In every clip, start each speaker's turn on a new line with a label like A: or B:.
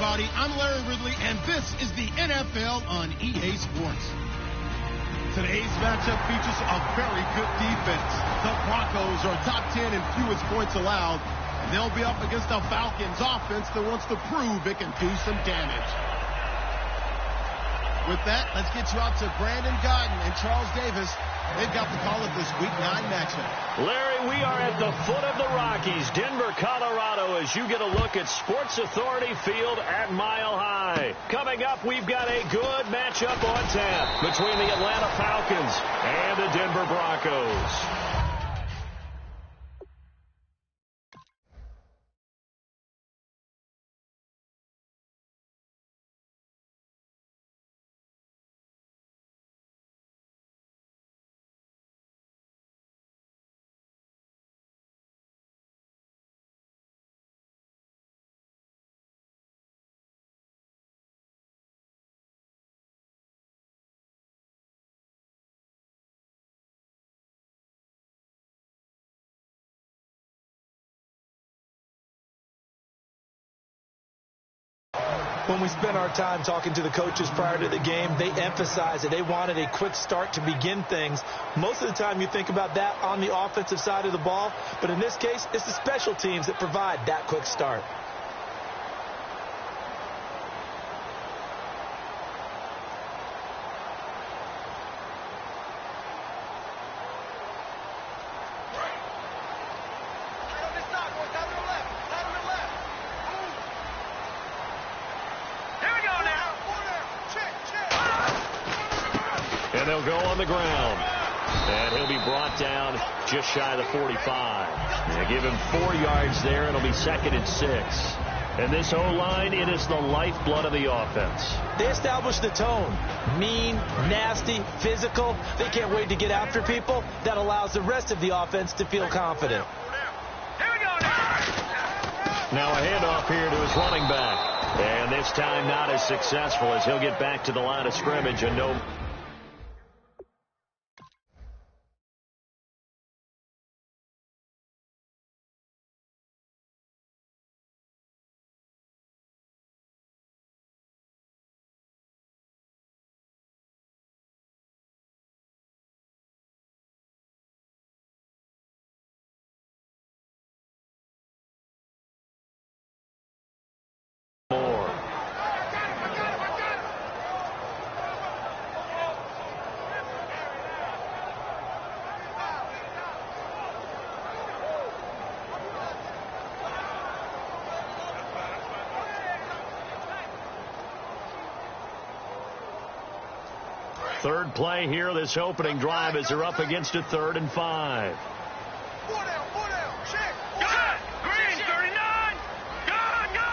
A: everybody. I'm Larry Ridley, and this is the NFL on EA Sports. Today's matchup features a very good defense. The Broncos are top 10 in fewest points allowed, and they'll be up against a Falcons offense that wants to prove it can do some damage. With that, let's get you out to Brandon Godden and Charles Davis. They've got the call of this Week 9 matchup.
B: Larry, we are at the foot of the Rockies, Denver, Colorado, as you get a look at Sports Authority Field at Mile High. Coming up, we've got a good matchup on tap between the Atlanta Falcons and the Denver Broncos.
C: When we spent our time talking to the coaches prior to the game, they emphasized that they wanted a quick start to begin things. Most of the time you think about that on the offensive side of the ball, but in this case, it's the special teams that provide that quick start.
B: And they'll go on the ground. And he'll be brought down just shy of the 45. They give him 4 yards there. It'll be 2nd and 6. And this O-line, it is the lifeblood of the offense.
C: They establish the tone. Mean, nasty, physical. They can't wait to get after people. That allows the rest of the offense to feel confident.
B: Now a handoff here to his running back. And this time not as successful as he'll get back to the line of scrimmage and no... Third play here, this opening drive, as they're up against a 3rd and 5.
D: Check. Good. Green, 39. Good, go.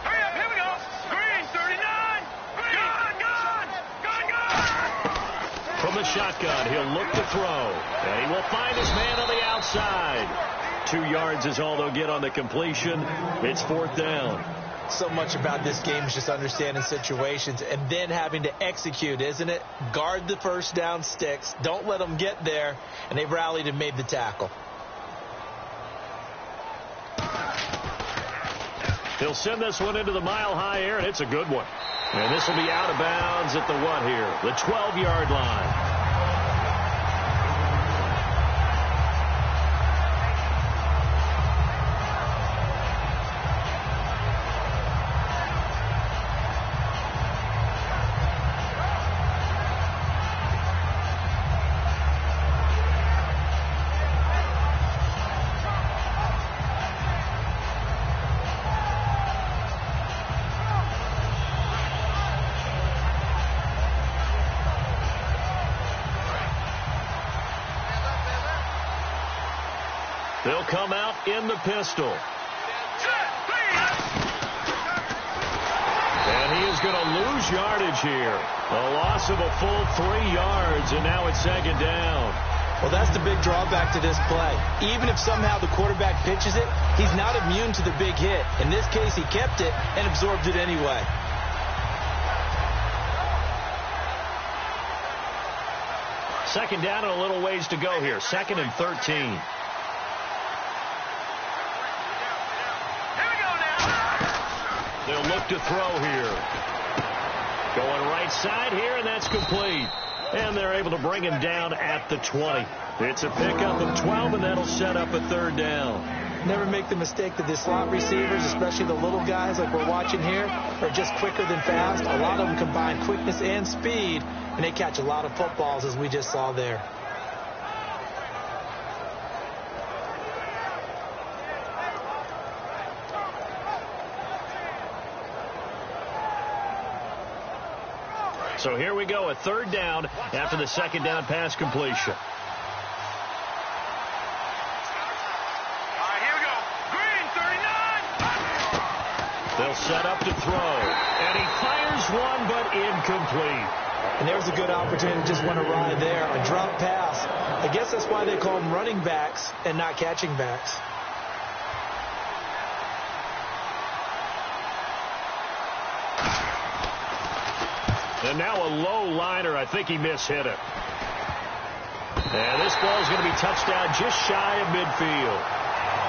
D: Hurry up, here we go. Green, 39. Good.
B: From the shotgun, he'll look to throw. And he will find his man on the outside. 2 yards is all they'll get on the completion. It's 4th down.
C: So much about this game is just understanding situations and then having to execute, isn't it? Guard the first down sticks. Don't let them get there. And they rallied and made the tackle.
B: He'll send this one into the mile-high air, and it's a good one. And this will be out of bounds at the what here? The 12-yard line. They'll come out in the pistol. And he is going to lose yardage here. A loss of a full 3 yards, and now it's 2nd down.
C: Well, that's the big drawback to this play. Even if somehow the quarterback pitches it, he's not immune to the big hit. In this case, he kept it and absorbed it anyway.
B: Second down and a little ways to go here. 2nd and 13. They'll look to throw here. Going right side here, and that's complete. And they're able to bring him down at the 20. It's a pickup of 12, and that'll set up a third down.
C: Never make the mistake that the slot receivers, especially the little guys like we're watching here, are just quicker than fast. A lot of them combine quickness and speed, and they catch a lot of footballs, as we just saw there.
B: So here we go, a third down after the second down pass completion.
D: Here we go. Green, 39.
B: They'll set up to throw. And he fires one, but incomplete.
C: And there's a good opportunity to just went awry there. A drop pass. I guess that's why they call them running backs and not catching backs.
B: And now a low liner. I think he mishit it. And this ball is going to be touched down just shy of midfield.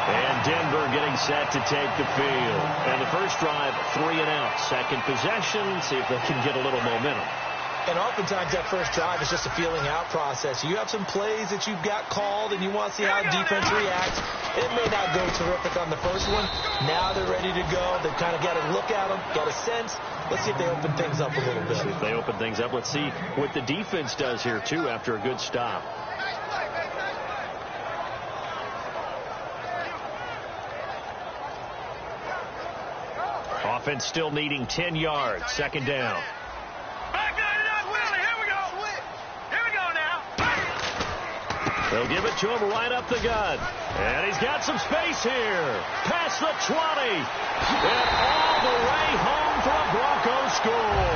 B: And Denver getting set to take the field. And the first drive, 3 and out. Second possession, see if they can get a little momentum.
C: And oftentimes that first drive is just a feeling out process. You have some plays that you've got called and you want to see how defense reacts. It may not go terrific on the first one. Now they're ready to go. They've kind of got to look at them, got a sense. Let's see if they open things up a little bit.
B: See if they open things up. Let's see what the defense does here, too, after a good stop. Offense still needing 10 yards. Second down. They'll give it to him right up the gut. And he's got some space here. Past the 20. And all the way home for a Broncos score.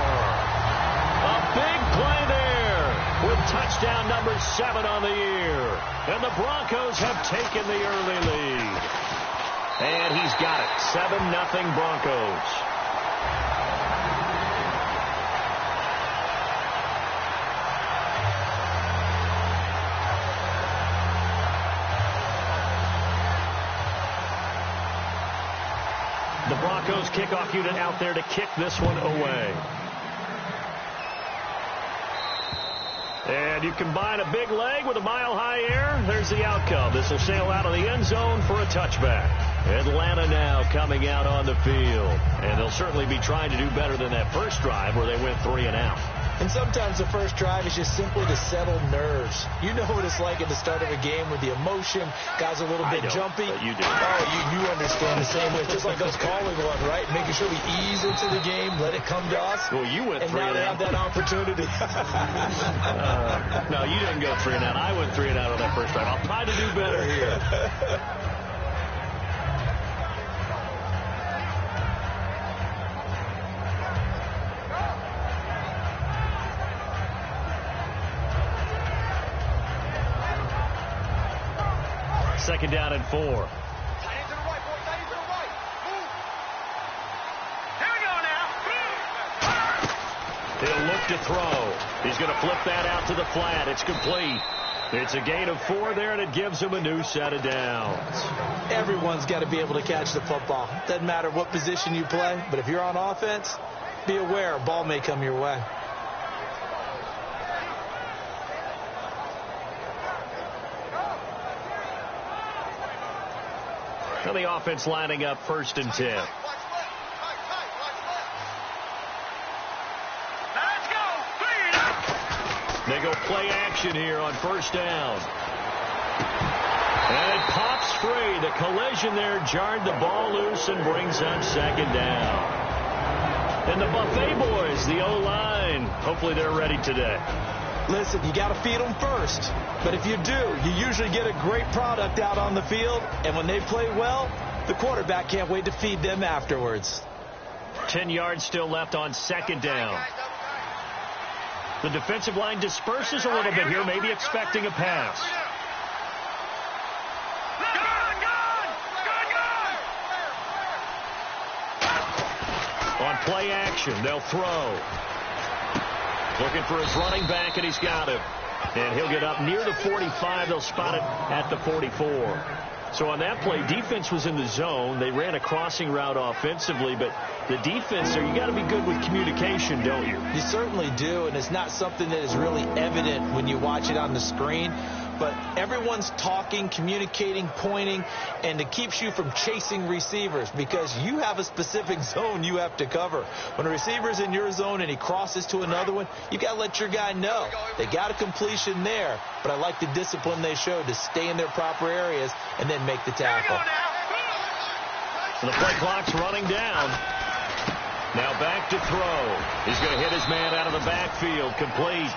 B: A big play there with touchdown number 7 on the year. And the Broncos have taken the early lead. And he's got it. 7-0 Broncos. The Broncos kickoff unit out there to kick this one away. And you combine a big leg with a mile-high air, there's the outcome. This will sail out of the end zone for a touchback. Atlanta now coming out on the field. And they'll certainly be trying to do better than that first drive where they went 3 and out.
C: And sometimes the first drive is just simply to settle nerves. You know what it's like at the start of a game with the emotion. Guys are a little bit jumpy.
B: But you do.
C: Oh, you understand the same way. It's just like us calling one, right? Making sure we ease into the game, let it come to us.
B: Well, you went 3 and out.
C: And now they have that opportunity.
B: No, you didn't go 3 and out. I went 3 and out on that first drive. I'll try to do better here. Second down and 4.
D: Here we go now.
B: He'll look to throw. He's going to flip that out to the flat. It's complete. It's a gain of 4 there, and it gives him a new set of downs.
C: Everyone's got to be able to catch the football. Doesn't matter what position you play, but if you're on offense, be aware a ball may come your way.
B: Now the offense lining up 1st and 10.
D: Let's go.
B: They go play action here on 1st down. And it pops free. The collision there jarred the ball loose and brings up 2nd down. And the Buffet boys, the O-line, hopefully they're ready today.
C: Listen, you got to feed them first. But if you do, you usually get a great product out on the field. And when they play well, the quarterback can't wait to feed them afterwards.
B: 10 yards still left on 2nd down. The defensive line disperses a little bit here, maybe expecting a pass. On play action, they'll throw. Looking for his running back, and he's got him. And he'll get up near the 45. They'll spot it at the 44. So on that play, defense was in the zone. They ran a crossing route offensively, but the defense there, you got to be good with communication, don't you?
C: You certainly do, and it's not something that is really evident when you watch it on the screen. But everyone's talking, communicating, pointing, and it keeps you from chasing receivers because you have a specific zone you have to cover. When a receiver's in your zone and he crosses to another one, you got to let your guy know. They got a completion there, but I like the discipline they showed to stay in their proper areas and then make the tackle.
B: So the play clock's running down. Now back to throw. He's going to hit his man out of the backfield. Complete.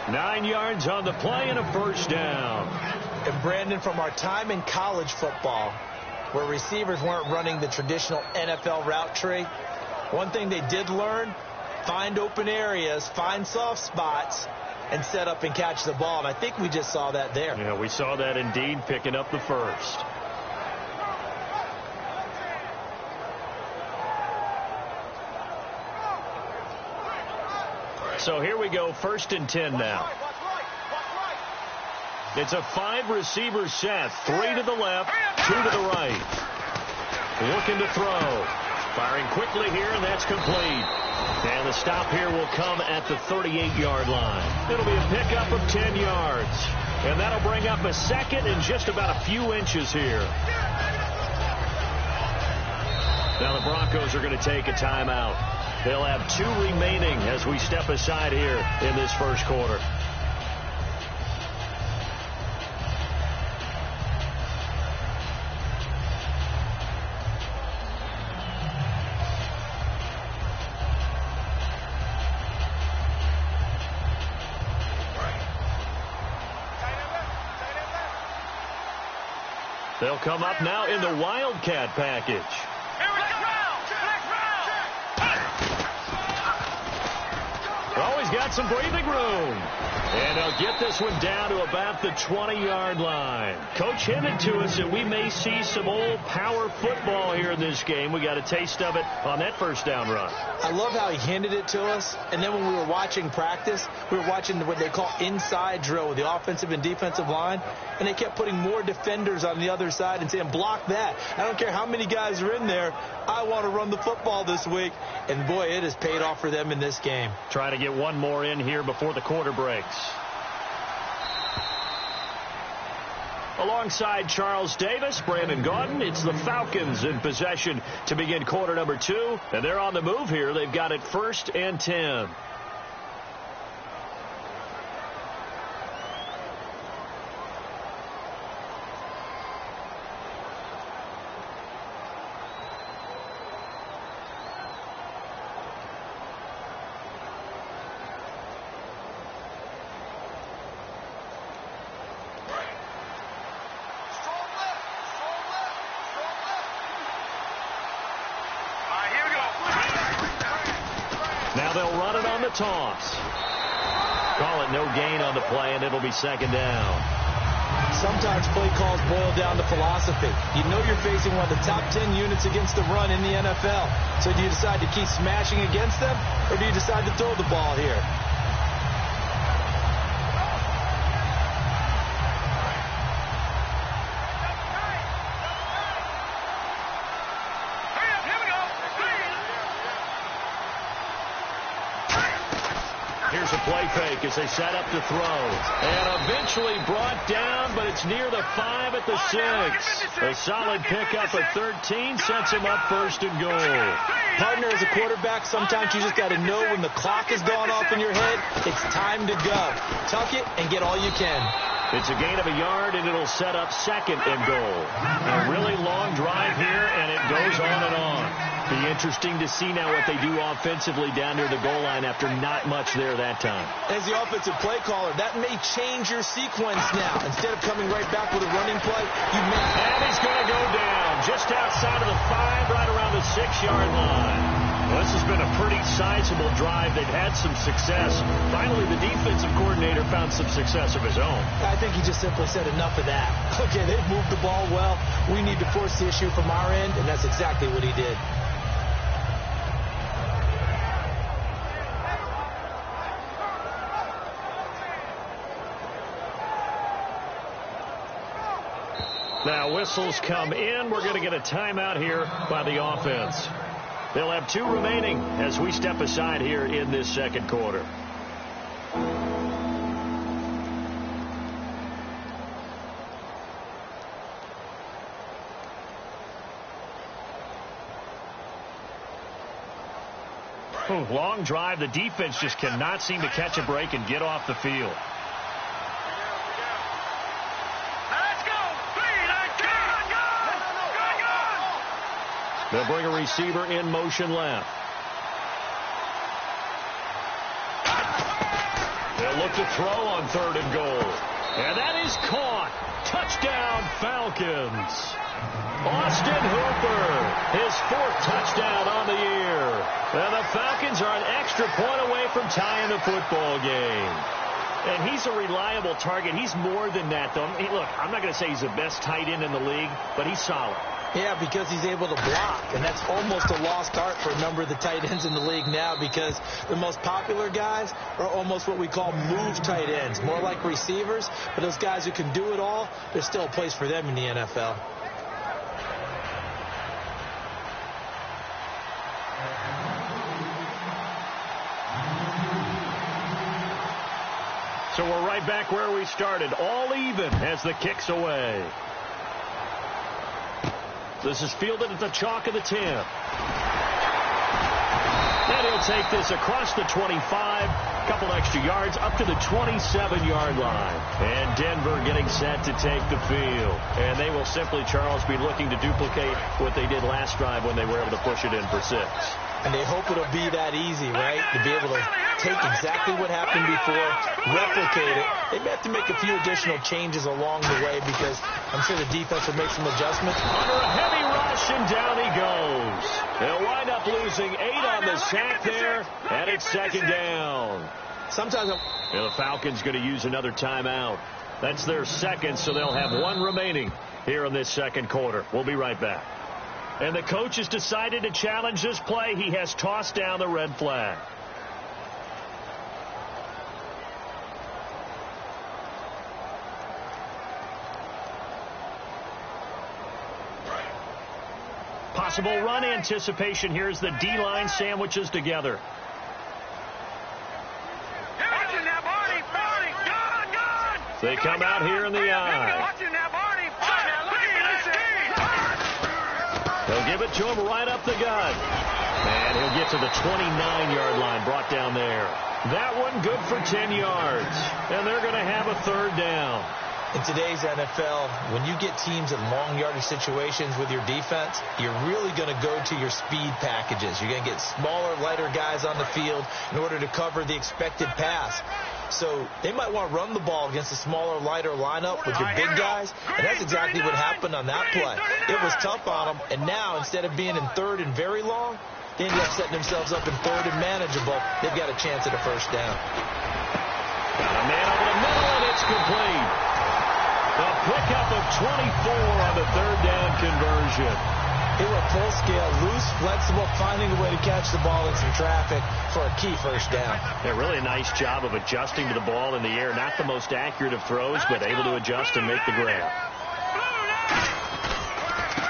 B: 9 yards on the play and a first down.
C: And Brandon, from our time in college football, where receivers weren't running the traditional NFL route tree, one thing they did learn, find open areas, find soft spots, and set up and catch the ball. And I think we just saw that there.
B: Yeah, we saw that indeed, picking up the first. So here we go, 1st and 10 now. It's a 5-receiver set, 3 to the left, 2 to the right. Looking to throw. Firing quickly here, and that's complete. And the stop here will come at the 38-yard line. It'll be a pickup of 10 yards. And that'll bring up a second and just about a few inches here. Now the Broncos are going to take a timeout. They'll have 2 remaining as we step aside here in this first quarter. They'll come up now in the Wildcat package. Always got some breathing room. And they'll get this one down to about the 20-yard line. Coach hinted to us that we may see some old power football here in this game. We got a taste of it on that first down run.
C: I love how he hinted it to us. And then when we were watching practice, we were watching what they call inside drill with the offensive and defensive line. And they kept putting more defenders on the other side and saying, block that. I don't care how many guys are in there. I want to run the football this week. And, boy, it has paid off for them in this game.
B: Trying to get one more in here before the quarter breaks. Alongside Charles Davis, Brandon Gaudin, it's the Falcons in possession to begin quarter number 2. And they're on the move here. They've got it 1st and 10. Now they'll run it on the toss. Call it no gain on the play, and it'll be 2nd down.
C: Sometimes play calls boil down to philosophy. You know you're facing one of the top 10 units against the run in the NFL. So do you decide to keep smashing against them, or do you decide to throw the ball here?
B: Here's a play fake as they set up to throw. And eventually brought down, but it's near the 5 at the 6. A solid pickup at 13 sets him up 1st and goal.
C: Partner, as a quarterback, sometimes you just got to know when the clock has gone off in your head, it's time to go. Tuck it and get all you can.
B: It's a gain of a yard, and it'll set up 2nd and goal. A really long drive here, and it goes on and on. Be interesting to see now what they do offensively down near the goal line after not much there that time.
C: As the offensive play caller, that may change your sequence now. Instead of coming right back with a running play, you may...
B: And he's going to go down just outside of the 5, right around the 6-yard line. Well, this has been a pretty sizable drive. They've had some success. Finally, the defensive coordinator found some success of his own.
C: I think he just simply said enough of that. Okay, they've moved the ball well. We need to force the issue from our end, and that's exactly what he did.
B: Now whistles come in. We're going to get a timeout here by the offense. They'll have 2 remaining as we step aside here in this second quarter. Long drive. The defense just cannot seem to catch a break and get off the field. They'll bring a receiver in motion left. They'll look to throw on 3rd and goal. And that is caught. Touchdown, Falcons. Austin Hooper, his 4th touchdown on the year. And the Falcons are an extra point away from tying the football game. And he's a reliable target. He's more than that, though. Hey, look, I'm not going to say he's the best tight end in the league, but he's solid.
C: Yeah, because he's able to block, and that's almost a lost art for a number of the tight ends in the league now, because the most popular guys are almost what we call move tight ends, more like receivers, but those guys who can do it all, there's still a place for them in the NFL.
B: So we're right back where we started, all even as the kick's away. This is fielded at the chalk of the 10. And he'll take this across the 25, a couple extra yards, up to the 27-yard line. And Denver getting set to take the field. And they will simply, Charles, be looking to duplicate what they did last drive when they were able to push it in for 6.
C: And they hope it'll be that easy, right? To be able to take exactly what happened before, replicate it. They may have to make a few additional changes along the way, because I'm sure the defense will make some adjustments.
B: Under a heavy rush, and down he goes. They'll wind up losing 8 on the sack there, and it's 2nd down.
C: Sometimes
B: the Falcons going to use another timeout. That's their 2nd, so they'll have 1 remaining here in this second quarter. We'll be right back. And the coach has decided to challenge this play. He has tossed down the red flag. Possible run anticipation. Here's the D-line sandwiches together. They come out here in the eye. They'll give it to him right up the gut. And he'll get to the 29-yard line, brought down there. That one good for 10 yards. And they're going to have a 3rd down.
C: In today's NFL, when you get teams in long yardage situations with your defense, you're really going to go to your speed packages. You're going to get smaller, lighter guys on the field in order to cover the expected pass. So they might want to run the ball against a smaller, lighter lineup with your big guys, and that's exactly what happened on that play. It was tough on them, and now instead of being in 3rd and very long, they ended up setting themselves up in 3rd and manageable. They've got a chance at a 1st down.
B: Got a man over the middle, and it's complete. A pickup of 24 on the 3rd down conversion.
C: They were full scale, loose, flexible, finding a way to catch the ball in some traffic for a key 1st down.
B: Yeah, really a nice job of adjusting to the ball in the air. Not the most accurate of throws, but able to adjust and make the grab.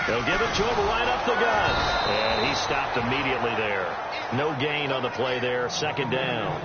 B: They'll give it to him right up the gut. And he stopped immediately there. No gain on the play there. 2nd down.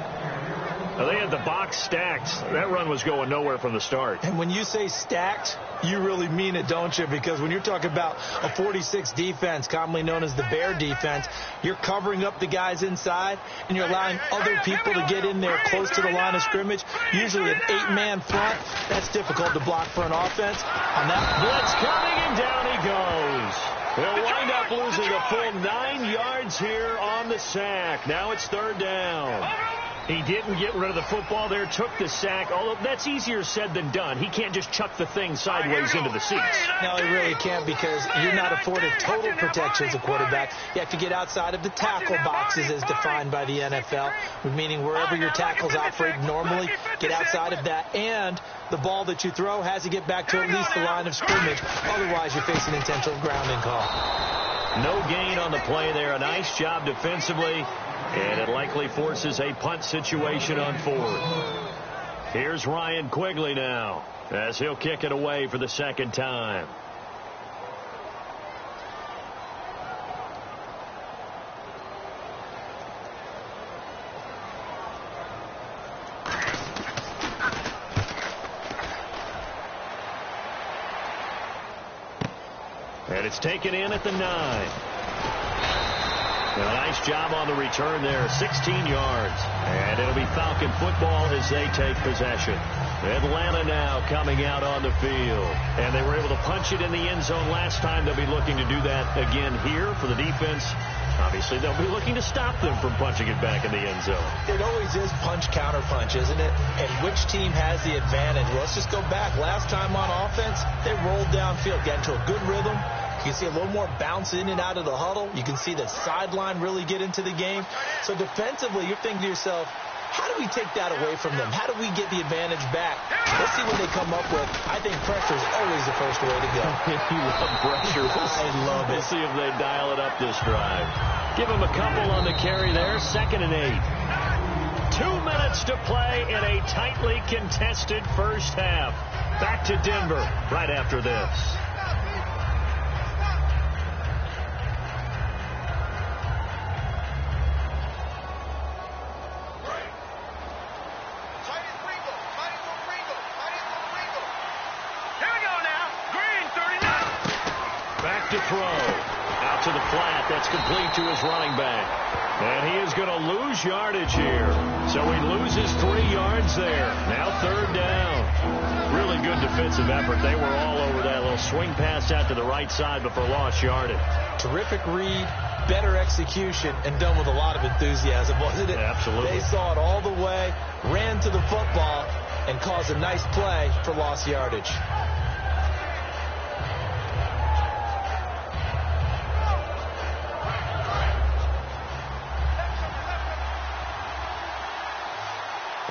B: Now, they had the box stacked. That run was going nowhere from the start.
C: And when you say stacked, you really mean it, don't you? Because when you're talking about a 46 defense, commonly known as the Bear defense, you're covering up the guys inside, and you're allowing other people to get in there close to the line of scrimmage. Usually an 8-man front. That's difficult to block for an offense. On that
B: blitz coming, and down he goes. They'll wind up losing a full 9 yards here on the sack. Now it's 3rd down. He didn't get rid of the football there, took the sack, although that's easier said than done. He can't just chuck the thing sideways into the seats.
C: No, he really can't, because you're not afforded total protection as a quarterback. You have to get outside of the tackle boxes as defined by the NFL, meaning wherever your tackles operate normally, get outside of that, and the ball that you throw has to get back to at least the line of scrimmage. Otherwise, you're facing intentional grounding call.
B: No gain on the play there. A nice job defensively. And it likely forces a punt situation on 4th. Here's Ryan Quigley now, as he'll kick it away for the 2nd time. And it's taken in at the 9. And a nice job on the return there, 16 yards. And it'll be Falcon football as they take possession. Atlanta now coming out on the field. And they were able to punch it in the end zone last time. They'll be looking to do that again here for the defense. Obviously, they'll be looking to stop them from punching it back in the end zone.
C: It always is punch-counter-punch, isn't it? And which team has the advantage? Well, let's just go back. Last time on offense, they rolled downfield, got into a good rhythm. You can see a little more bounce in and out of the huddle. You can see the sideline really get into the game. So defensively, you're thinking to yourself, how do we take that away from them? How do we get the advantage back? Let's see what they come up with. I think pressure is always the first way to go.
B: You love pressure.
C: I love it.
B: We'll see if they dial it up this drive. Give them a couple on the carry there. 2nd and 8. 2 minutes to play in a tightly contested first half. Back to Denver right after this. To throw. Out to the flat. That's complete to his running back. And he is going to lose yardage here. So he loses 3 yards there. Now 3rd down. Really good defensive effort. They were all over that little swing pass out to the right side before lost yardage.
C: Terrific read, better execution, and done with a lot of enthusiasm, wasn't it?
B: Absolutely.
C: They saw it all the way, ran to the football, and caused a nice play for lost yardage.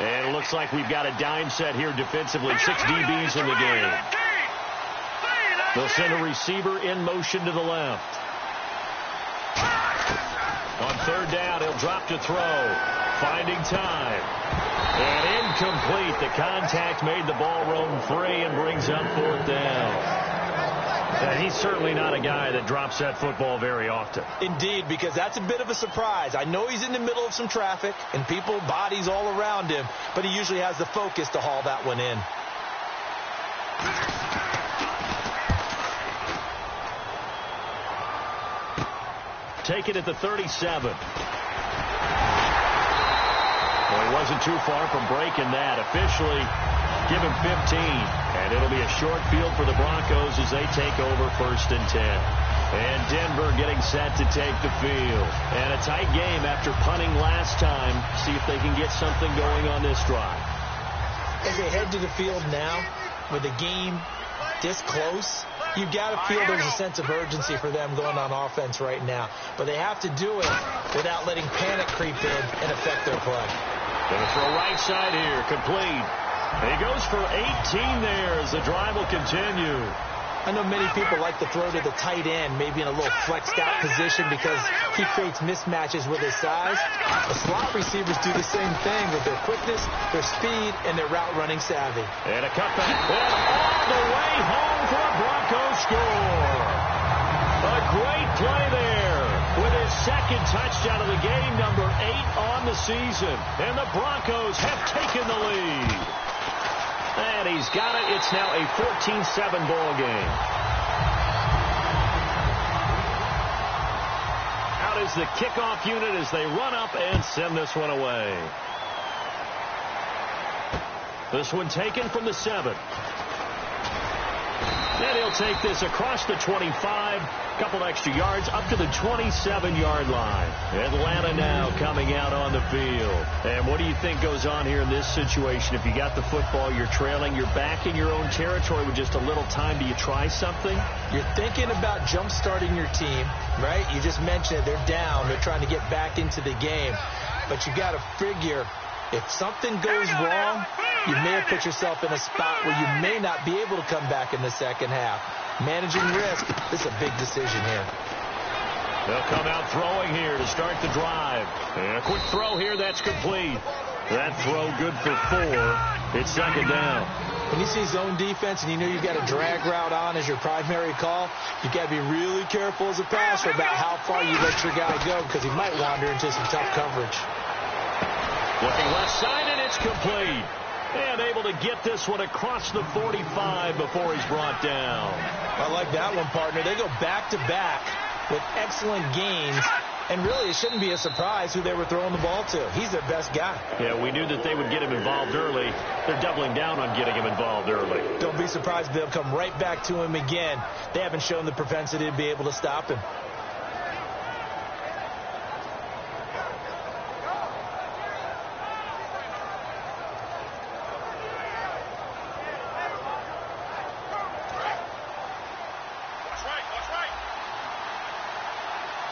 B: And it looks like we've got a dime set here defensively. 6 DBs in the game. They'll send a receiver in motion to the left. On 3rd down, he'll drop to throw. Finding time. And incomplete. The contact made the ball roam free and brings up 4th down. And he's certainly not a guy that drops that football very often.
C: Indeed, because that's a bit of a surprise. I know he's in the middle of some traffic and people, bodies all around him, but he usually has the focus to haul that one in.
B: Take it at the 37. Well, he wasn't too far from breaking that. Officially, give him 15. And it'll be a short field for the Broncos as they take over 1st and 10. And Denver getting set to take the field. And a tight game after punting last time. See if they can get something going on this drive.
C: As they head to the field now, with the game this close, you've got to feel there's a sense of urgency for them going on offense right now. But they have to do it without letting panic creep in and affect their play.
B: Going to throw right side here, complete. He goes for 18 there as the drive will continue.
C: I know many people like to throw to the tight end, maybe in a little flexed out position because he creates mismatches with his size. The slot receivers do the same thing with their quickness, their speed, and their route running savvy.
B: And a cutback. And all the way home for a Broncos score. A great play there with his 2nd touchdown of the game, number 8 on the season. And the Broncos have taken the lead. And he's got it. It's now a 14-7 ball game. Out is the kickoff unit as they run up and send this one away. This one taken from the 7. And he'll take this across the 25, couple extra yards up to the 27-yard line. Atlanta now coming out on the field. And what do you think goes on here in this situation? If you got the football, you're trailing, you're back in your own territory with just a little time. Do you try something?
C: You're thinking about jump-starting your team, right? You just mentioned it. They're down. They're trying to get back into the game. But you got to figure if something goes wrong, you may have put yourself in a spot where you may not be able to come back in the second half. Managing risk, this is a big decision here.
B: They'll come out throwing here to start the drive. And a quick throw here, that's complete. That throw good for 4. It's 2nd down.
C: When you see zone defense and you know you've got a drag route on as your primary call, you've got to be really careful as a passer about how far you let your guy go because he might wander into some tough coverage.
B: Looking left side, and it's complete. And able to get this one across the 45 before he's brought down.
C: I like that one, partner. They go back-to-back with excellent gains. And really, it shouldn't be a surprise who they were throwing the ball to. He's their best guy.
B: Yeah, we knew that they would get him involved early. They're doubling down on getting him involved early.
C: Don't be surprised if they'll come right back to him again. They haven't shown the propensity to be able to stop him.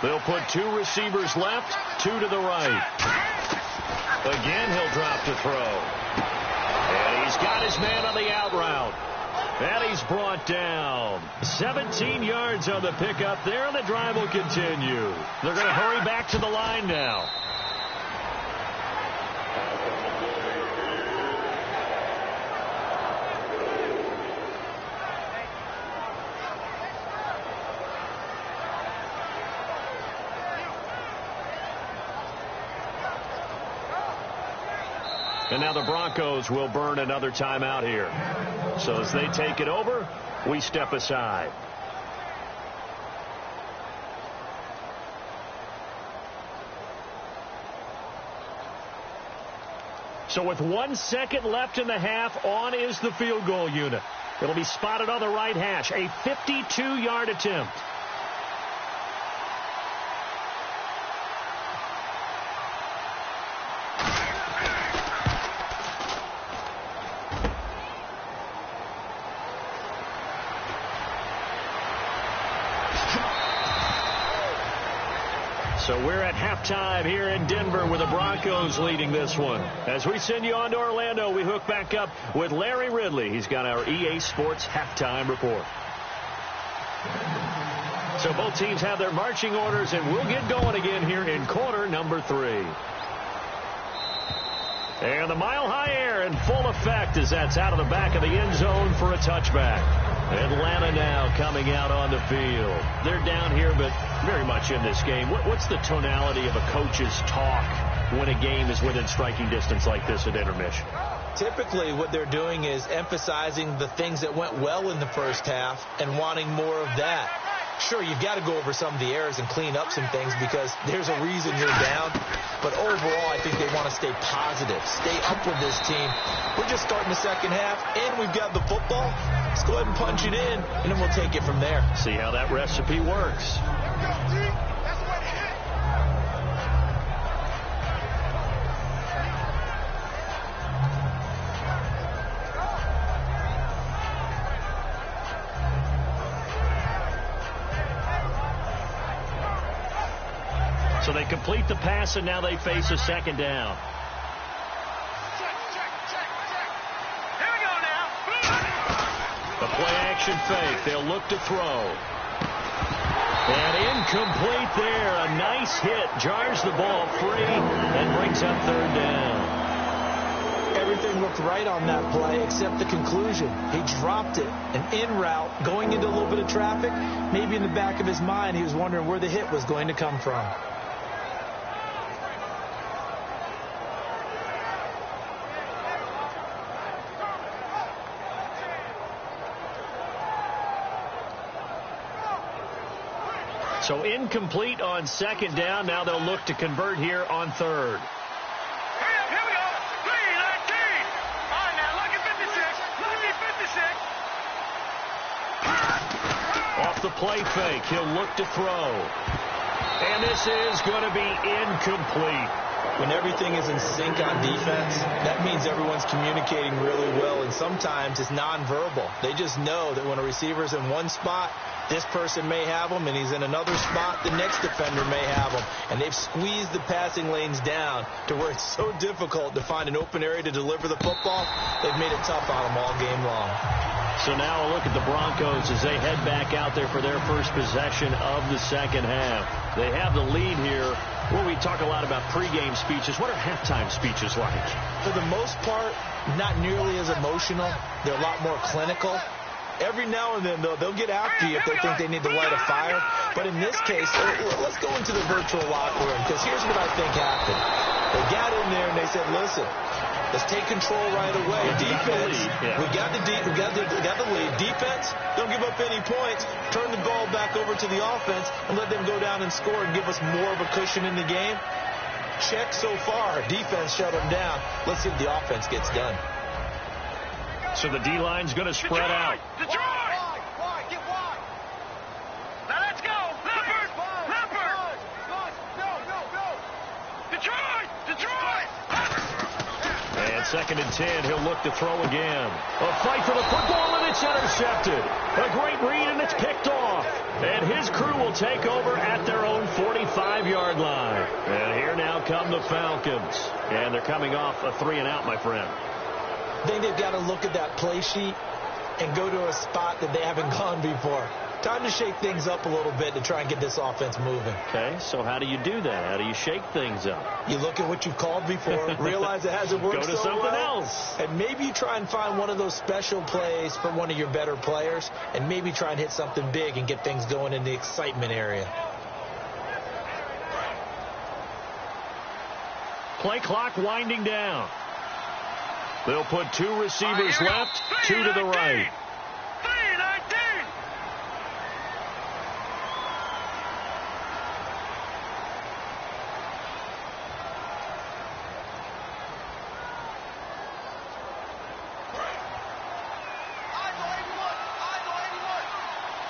B: They'll put 2 receivers left, 2 to the right. Again, he'll drop to throw. And he's got his man on the out route. And he's brought down. 17 yards on the pickup there, and the drive will continue. They're going to hurry back to the line now. And now the Broncos will burn another timeout here. So as they take it over, we step aside. So with 1 second left in the half, on is the field goal unit. It'll be spotted on the right hash. A 52-yard attempt. So we're at halftime here in Denver with the Broncos leading this one. As we send you on to Orlando, we hook back up with Larry Ridley. He's got our EA Sports halftime report. So both teams have their marching orders, and we'll get going again here in quarter number 3. And the mile-high air in full effect as that's out of the back of the end zone for a touchback. Atlanta now coming out on the field. They're down here, but very much in this game. What's the tonality of a coach's talk when a game is within striking distance like this at intermission?
C: Typically, what they're doing is emphasizing the things that went well in the first half and wanting more of that. Sure, you've got to go over some of the errors and clean up some things because there's a reason you're down. But overall, I think they want to stay positive, stay up with this team. We're just starting the second half, and we've got the football. Let's go ahead and punch it in, and then we'll take it from there.
B: See how that recipe works. So they complete the pass, and now they face a second down.
D: Here we go now.
B: The play-action fake. They'll look to throw. And incomplete there. A nice hit. Jars the ball free and brings up third down.
C: Everything looked right on that play except the conclusion. He dropped it. An in route going into a little bit of traffic. Maybe in the back of his mind he was wondering where the hit was going to come from.
B: So incomplete on second down. Now they'll look to convert here on third.
D: Hurry up, here we go. 3-19. All right, now, lucky 56. Lucky 56.
B: Off the play fake, he'll look to throw. And this is going to be incomplete.
C: When everything is in sync on defense, that means everyone's communicating really well, and sometimes it's nonverbal. They just know that when a receiver's in one spot, this person may have him, and he's in another spot, the next defender may have him. And they've squeezed the passing lanes down to where it's so difficult to find an open area to deliver the football. They've made it tough on them all game long.
B: So now a look at the Broncos as they head back out there for their first possession of the second half. They have the lead here. Where we talk a lot about pregame speeches, what are halftime speeches like?
C: For the most part, not nearly as emotional. They're a lot more clinical. Every now and then, though, they'll get after you if they think they need to light a fire. But in this case, let's go into the virtual locker room, because here's what I think happened. They got in there and they said, listen, Let's take control right away. Defense,
B: yeah.
C: we got the lead. Defense, don't give up any points. Turn the ball back over to the offense and let them go down and score and give us more of a cushion in the game. Check so far. Defense shut them down. Let's see if the offense gets done.
B: So the D-line's going to spread out.
D: Detroit! Get wide! Now let's go! Leopard! Detroit!
B: And 2nd and 10, he'll look to throw again. A fight for the football, and it's intercepted. A great read, and it's picked off. And his crew will take over at their own 45-yard line. And here now come the Falcons. And they're coming off a 3-and-out, my friend.
C: I think they've got to look at that play sheet and go to a spot that they haven't gone before. Time to shake things up a little bit to try and get this offense moving.
B: Okay, so how do you do that? How do you shake things up?
C: You look at what you've called before, realize it hasn't worked
B: Go to
C: so
B: something
C: well,
B: else.
C: and maybe you try and find one of those special plays for one of your better players, and maybe try and hit something big and get things going in the excitement area.
B: Play clock winding down. They'll put 2 receivers left, 2 to the right.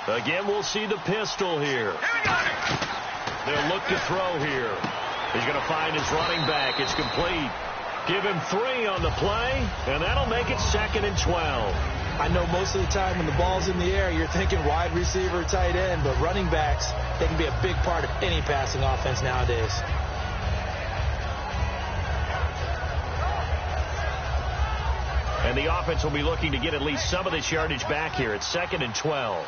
D: 3-19!
B: Again, we'll see the pistol here. They'll look to throw here. He's going to find his running back. It's complete. Give him 3 on the play, and that'll make it 2nd and 12.
C: I know most of the time when the ball's in the air, you're thinking wide receiver, tight end, but running backs, they can be a big part of any passing offense nowadays.
B: And the offense will be looking to get at least some of this yardage back here. It's 2nd and 12.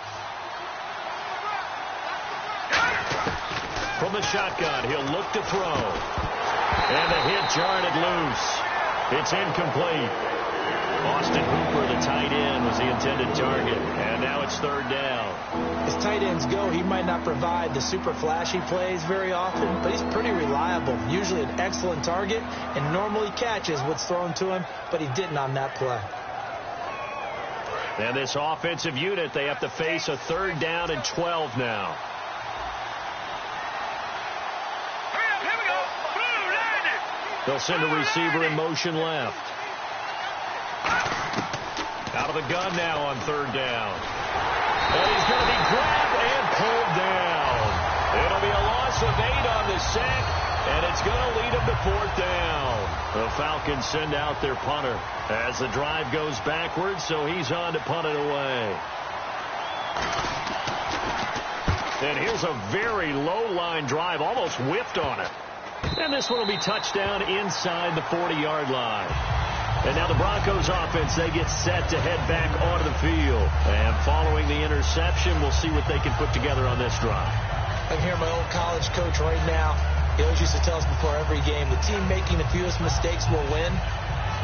B: From the shotgun, he'll look to throw. And the hit jarred it loose. It's incomplete. Austin Hooper, the tight end, was the intended target. And now it's 3rd down.
C: As tight ends go, he might not provide the super flashy plays very often, but he's pretty reliable. Usually an excellent target and normally catches what's thrown to him, but he didn't on that play.
B: And this offensive unit, they have to face a 3rd down and 12 now. They'll send a receiver in motion left. Out of the gun now on 3rd down. And he's going to be grabbed and pulled down. It'll be a loss of 8 on the sack, and it's going to lead him to 4th down. The Falcons send out their punter as the drive goes backwards, so he's on to punt it away. And here's a very low-line drive, almost whipped on it. And this one will be touchdown inside the 40-yard line. And now the Broncos offense, they get set to head back onto the field. And following the interception, we'll see what they can put together on this drive.
C: I'm here, my old college coach right now. He always used to tell us before every game, the team making the fewest mistakes will win.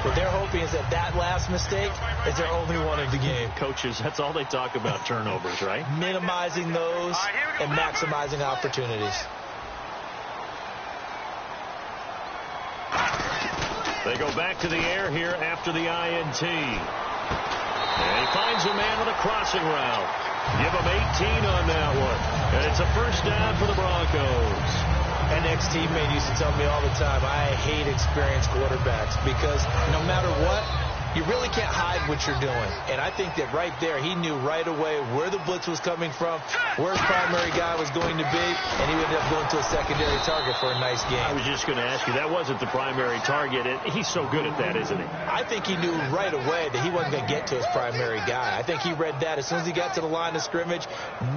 C: What they're hoping is that last mistake is their only one of the game.
B: Coaches, that's all they talk about, turnovers, right?
C: Minimizing those and maximizing opportunities.
B: They go back to the air here after the INT. And he finds a man with a crossing route. Give him 18 on that one. And it's a 1st down for the Broncos.
C: An ex-teammate used to tell me all the time, I hate experienced quarterbacks because no matter what, you really can't hide what you're doing. And I think that right there, he knew right away where the blitz was coming from, where his primary guy was going to be, and he ended up going to a secondary target for a nice game.
B: I was just going to ask you, that wasn't the primary target. He's so good at that, isn't he?
C: I think he knew right away that he wasn't going to get to his primary guy. I think he read that as soon as he got to the line of scrimmage,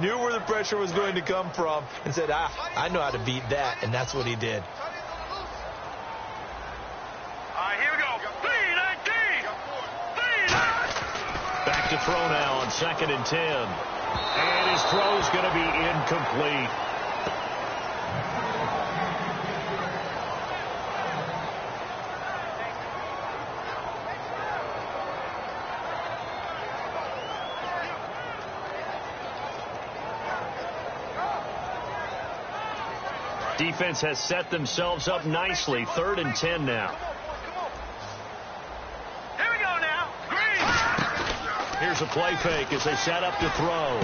C: knew where the pressure was going to come from, and said, I know how to beat that, and that's what he did.
D: Here we go. 3-19.
B: Back to throw now on 2nd and 10. And his throw's going to be incomplete. Defense has set themselves up nicely. 3rd and 10 now. a play fake as they set up to throw.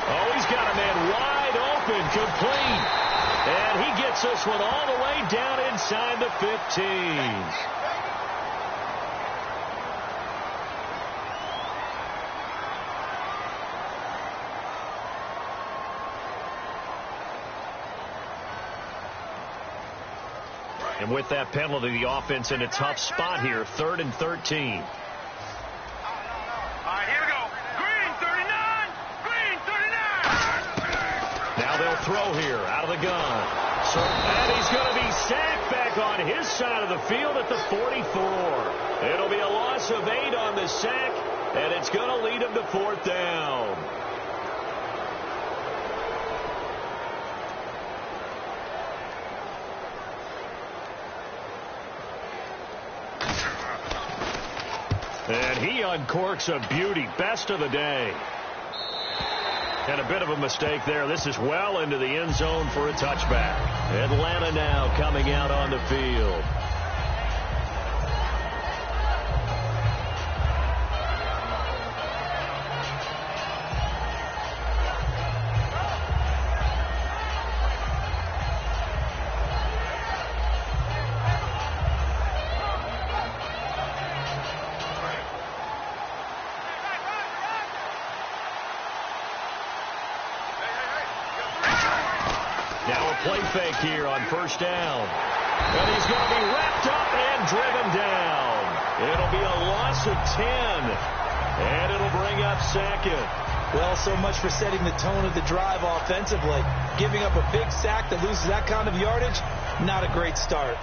B: Oh, he's got a man wide open, complete. And he gets this one all the way down inside the 15. And with that penalty, the offense in a tough spot here, 3rd and 13.
D: All right, here we go. Green 39. Green 39.
B: Now they'll throw here out of the gun. And he's going to be sacked back on his side of the field at the 44. It'll be a loss of 8 on the sack, and it's going to lead him to 4th down. And he uncorks a beauty. Best of the day. And a bit of a mistake there. This is well into the end zone for a touchback. Atlanta now coming out on the field. Play fake here on 1st down. And he's going to be wrapped up and driven down. It'll be a loss of 10. And it'll bring up 2nd.
C: Well, so much for setting the tone of the drive offensively. Giving up a big sack that loses that kind of yardage, not a great start.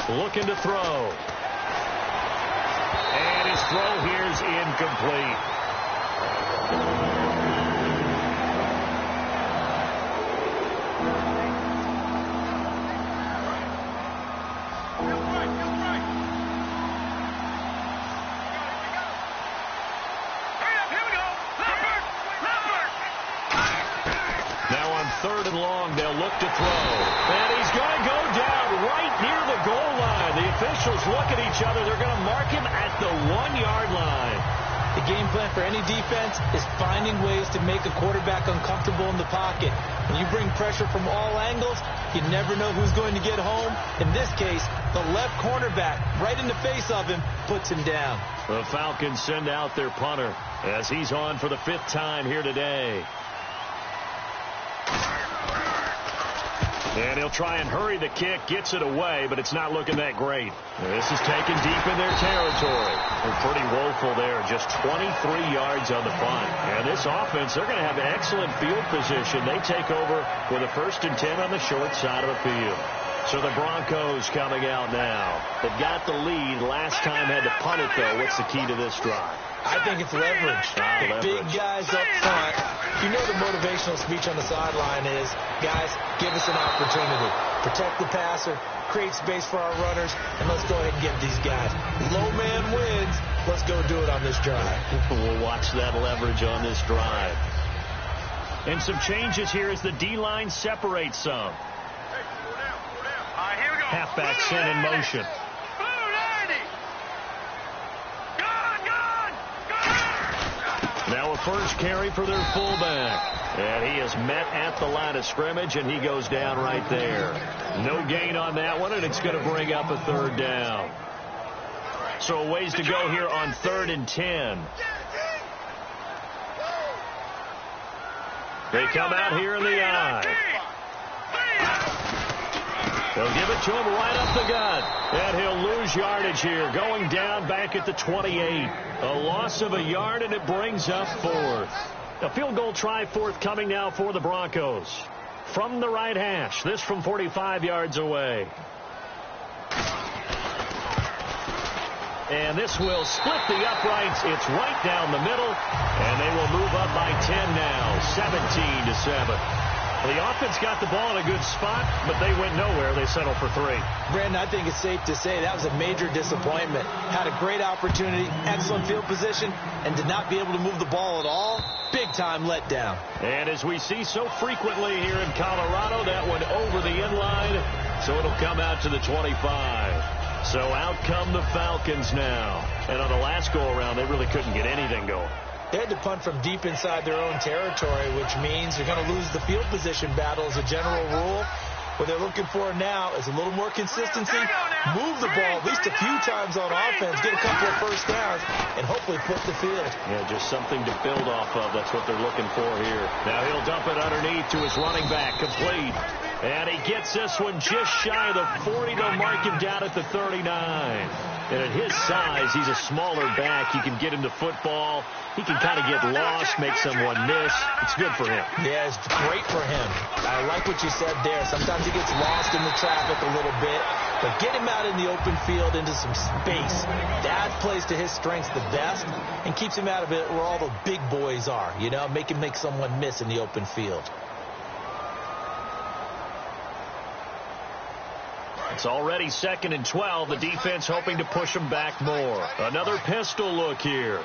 B: Looking to throw. And his throw here is incomplete. Now on 3rd and long, they'll look to throw. And he's going to go down right near the goal line. The officials look at each other. They're going to mark him at the 1-yard line.
C: The game plan for any defense is finding ways to make a quarterback uncomfortable in the pocket. When you bring pressure from all angles, you never know who's going to get home. In this case, the left cornerback, right in the face of him, puts him down.
B: The Falcons send out their punter as he's on for the 5th time here today. And he'll try and hurry the kick, gets it away, but it's not looking that great. This is taken deep in their territory. They're pretty woeful there, just 23 yards on the punt. And this offense, they're going to have excellent field position. They take over with a 1st and 10 on the short side of the field. So the Broncos coming out now. They've got the lead. Last time had to punt it, though. What's the key to this drive?
C: I think it's leverage. Big guys up front. You know the motivational speech on the sideline is, guys, give us an opportunity. Protect the passer, create space for our runners, and let's go ahead and get these guys. Low man wins. Let's go do it on this drive.
B: We'll watch that leverage on this drive. And some changes here as the D-line separates some.
D: Here we go.
B: Halfback sent in motion. Now a first carry for their fullback. And he is met at the line of scrimmage, and he goes down right there. No gain on that one, and it's going to bring up a 3rd down. So a ways to go here on 3rd and 10. They come out here in the eye. They'll give it to him right up the gut. And he'll lose yardage here, going down back at the 28. A loss of a yard, and it brings up 4th. A field goal try forthcoming now for the Broncos. From the right hash, this from 45 yards away. And this will split the uprights. It's right down the middle, and they will move up by 10 now, 17-7. The offense got the ball in a good spot, but they went nowhere. They settled for 3.
C: Brandon, I think it's safe to say that was a major disappointment. Had a great opportunity, excellent field position, and did not be able to move the ball at all. Big-time letdown.
B: And as we see so frequently here in Colorado, that one over the inline, so it'll come out to the 25. So out come the Falcons now. And on the last go-around, they really couldn't get anything going.
C: They had to punt from deep inside their own territory, which means you're going to lose the field position battle as a general rule. What they're looking for now is a little more consistency, move the ball at least a few times on offense, get a couple of first downs, and hopefully flip the field.
B: Yeah, just something to build off of. That's what they're looking for here. Now he'll dump it underneath to his running back, complete. And he gets this one just shy of the 40. They'll mark him down at the 39. And at his size, he's a smaller back. You can get him to football. He can kind of get lost, make someone miss. It's good for him.
C: Yeah, it's great for him. I like what you said there. Sometimes he gets lost in the traffic a little bit. But get him out in the open field into some space. That plays to his strengths the best and keeps him out of it where all the big boys are. You know, make him make someone miss in the open field.
B: It's already 2nd and 12. The defense hoping to push them back more. Another pistol look here.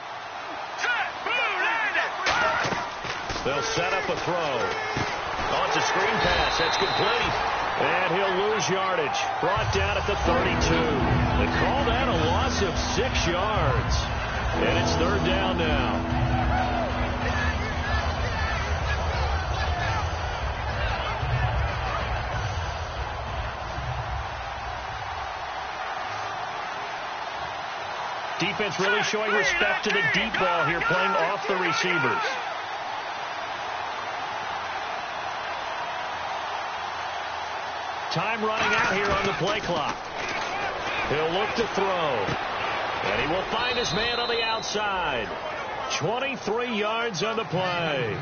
B: They'll set up a throw. Oh, it's a screen pass. That's complete. And he'll lose yardage. Brought down at the 32. They call that a loss of 6 yards. And it's 3rd down now. Defense really showing respect to the deep ball here, playing off the receivers. Time running out here on the play clock. He'll look to throw. And he will find his man on the outside. 23 yards on the play.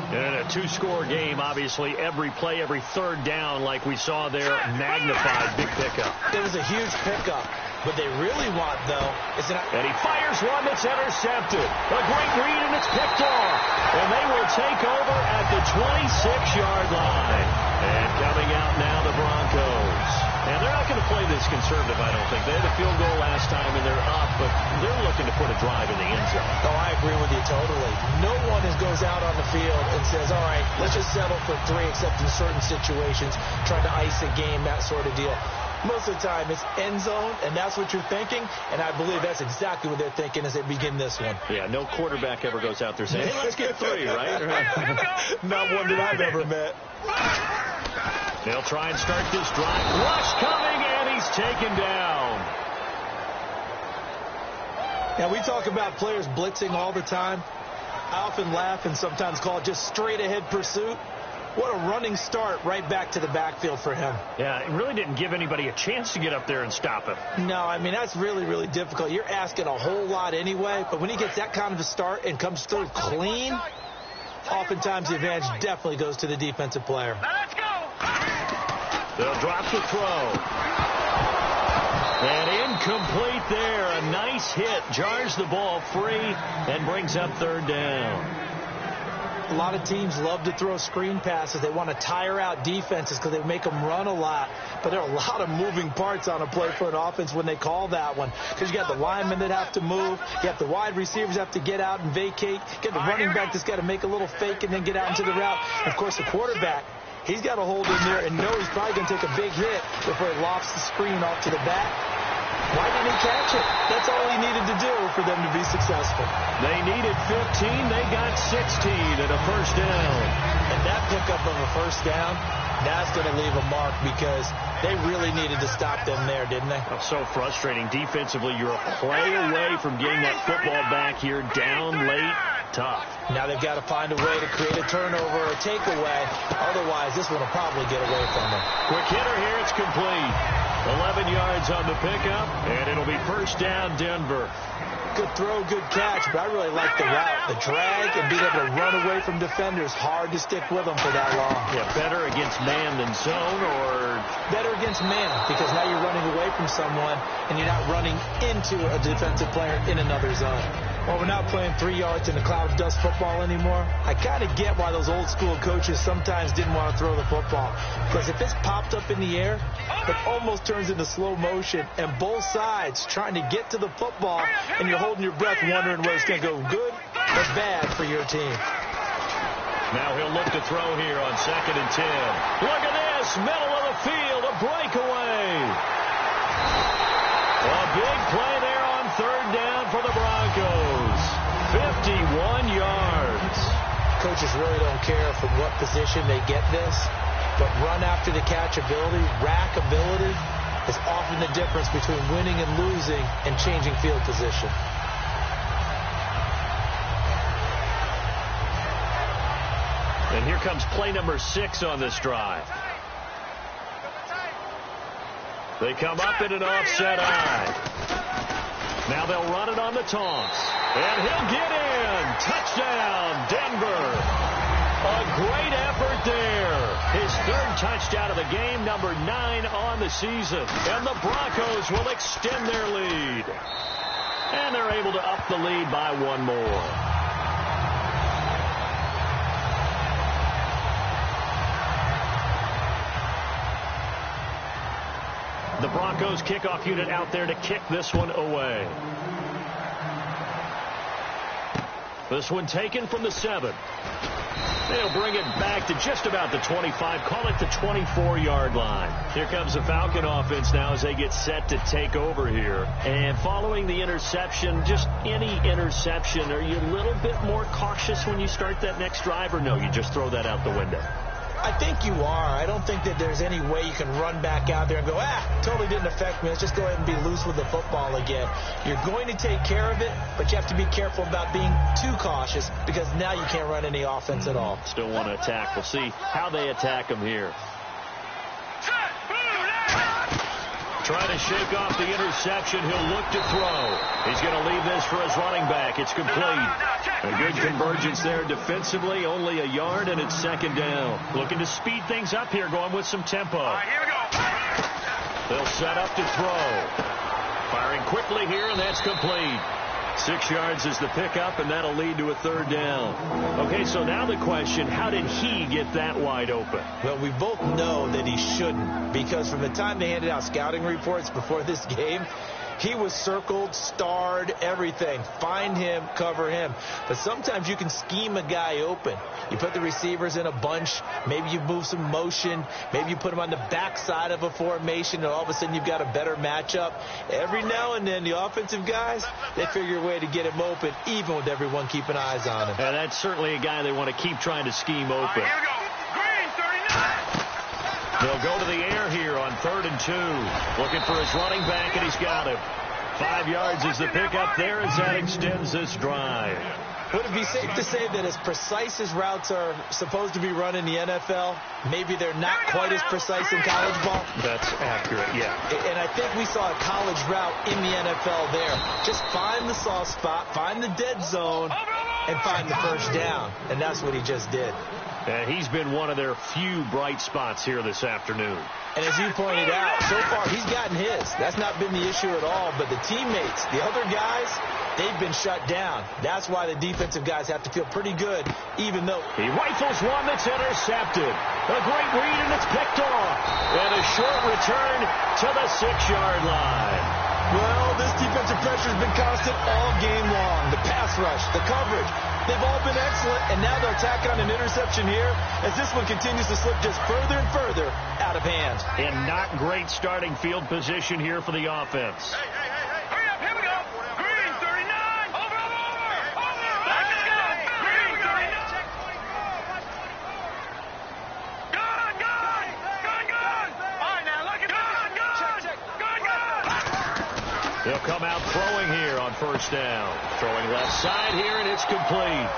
B: And a 2-score game, obviously, every play, every 3rd down, like we saw there, magnified, big pickup.
C: It was a huge pickup. What they really want, though, is an...
B: And he fires one that's intercepted. A great read, and it's picked off. And they will take over at the 26-yard line. And coming out now, the Broncos. And they're not going to play this conservative, I don't think. They had a field goal last time, and they're up, but they're looking to put a drive in the end zone.
C: Oh, I agree with you totally. No one goes out on the field and says, all right, let's just settle for 3, except in certain situations, trying to ice a game, that sort of deal. Most of the time, it's end zone, and that's what you're thinking, and I believe that's exactly what they're thinking as they begin this one.
B: Yeah, no quarterback ever goes out there saying, hey, let's get 3, right?
C: Not one that I've ever met.
B: They'll try and start this drive. Rush coming, and he's taken down.
C: Now, we talk about players blitzing all the time. I often laugh and sometimes call it just straight-ahead pursuit. What a running start right back to the backfield for him.
B: Yeah, it really didn't give anybody a chance to get up there and stop him.
C: No, I mean, that's really, really difficult. You're asking a whole lot anyway, but when he gets that kind of a start and comes through clean, oftentimes the advantage definitely goes to the defensive player.
D: Let's go.
B: They'll drop the throw. And incomplete there. A nice hit. Jars the ball free and brings up 3rd down.
C: A lot of teams love to throw screen passes. They want to tire out defenses because they make them run a lot. But there are a lot of moving parts on a play for an offense when they call that one. Because you got the linemen that have to move. You got the wide receivers have to get out and vacate. You got the running back that's got to make a little fake and then get out into the route. And, of course, the quarterback, he's got to hold in there and know he's probably going to take a big hit before he lofts the screen off to the back. Why didn't he catch it? That's all he needed to do for them to be successful.
B: They needed 15. They got 16 and a 1st down.
C: And that pickup of a 1st down, that's going to leave a mark because they really needed to stop them there, didn't they?
B: That's so frustrating. Defensively, you're a play away from getting that football back here. Down late, tough.
C: Now they've got to find a way to create a turnover or a takeaway. Otherwise, this one will probably get away from them.
B: Quick hitter here. It's complete. 11 yards on the pickup, and it'll be 1st down, Denver.
C: Good throw, good catch, but I really like the route. The drag and being able to run away from defenders, hard to stick with them for that long.
B: Yeah, better against man than zone, or?
C: Better against man, because now you're running away from someone, and you're not running into a defensive player in another zone. Well, we're not playing 3 yards in a cloud of dust football anymore. I kind of get why those old school coaches sometimes didn't want to throw the football. Because if it's popped up in the air, it almost turns into slow motion. And both sides trying to get to the football, and you're holding your breath wondering whether it's going to go good or bad for your team.
B: Now he'll look to throw here on 2nd and 10. Look at this, middle of the field, a breakaway. A big play there on 3rd down for the Broncos. 51 yards.
C: Coaches really don't care from what position they get this, but run after the catch ability, rack ability, is often the difference between winning and losing and changing field position.
B: And here comes play number 6 on this drive. They come up in an offset eye. Now they'll run it on the taunts. And he'll get in. Touchdown, Denver. A great effort there. His 3rd touchdown of the game, number 9 on the season. And the Broncos will extend their lead. And they're able to up the lead by 1 more. The Broncos kickoff unit out there to kick this one away. This one taken from the 7. They'll bring it back to just about the 25. Call it the 24-yard line. Here comes the Falcon offense now as they get set to take over here. And following the interception, just any interception, are you a little bit more cautious when you start that next drive, or no, you just throw that out the window?
C: I think you are. I don't think that there's any way you can run back out there and go, totally didn't affect me. Let's just go ahead and be loose with the football again. You're going to take care of it, but you have to be careful about being too cautious because now you can't run any offense at all.
B: Still want to attack. We'll see how they attack them here. Trying to shake off the interception. He'll look to throw. He's going to leave this for his running back. It's complete. A good convergence there defensively. Only a yard, and it's 2nd down. Looking to speed things up here, going with some tempo.
D: Here we go.
B: They'll set up to throw. Firing quickly here, and that's complete. 6 yards is the pickup, and that'll lead to a 3rd down. Okay, so now the question, how did he get that wide open?
C: Well, we both know that he shouldn't, because from the time they handed out scouting reports before this game, he was circled, starred, everything. Find him, cover him. But sometimes you can scheme a guy open. You put the receivers in a bunch. Maybe you move some motion. Maybe you put them on the backside of a formation, and all of a sudden you've got a better matchup. Every now and then, the offensive guys, they figure a way to get him open, even with everyone keeping eyes on him.
B: And that's certainly a guy they want to keep trying to scheme open.
D: Here we go. Green, 39.
B: They'll go to the air here on 3rd and 2. Looking for his running back, and he's got him. 5 yards is the pickup there as that extends this drive.
C: Would it be safe to say that as precise as routes are supposed to be run in the NFL, maybe they're not quite as precise in college ball?
B: That's accurate, yeah.
C: And I think we saw a college route in the NFL there. Just find the soft spot, find the dead zone, and find the 1st down. And that's what he just did.
B: He's been one of their few bright spots here this afternoon.
C: And as you pointed out, so far he's gotten his. That's not been the issue at all. But the teammates, the other guys, they've been shut down. That's why the defensive guys have to feel pretty good, even though
B: he rifles one that's intercepted. A great read, and it's picked off. And a short return to the 6-yard line.
C: Well, this defensive pressure has been constant all game long. The pass rush, the coverage, they've all been excellent, and now they'll tack on an interception here as this one continues to slip just further and further out of hand.
B: And not great starting field position here for the offense.
D: Hurry up, here we go. Green, 39. Over. Back is good. Green, 39. Good. All right, now, look at good.
B: They'll come out throwing here on 1st down. Throwing left side here, and it's complete.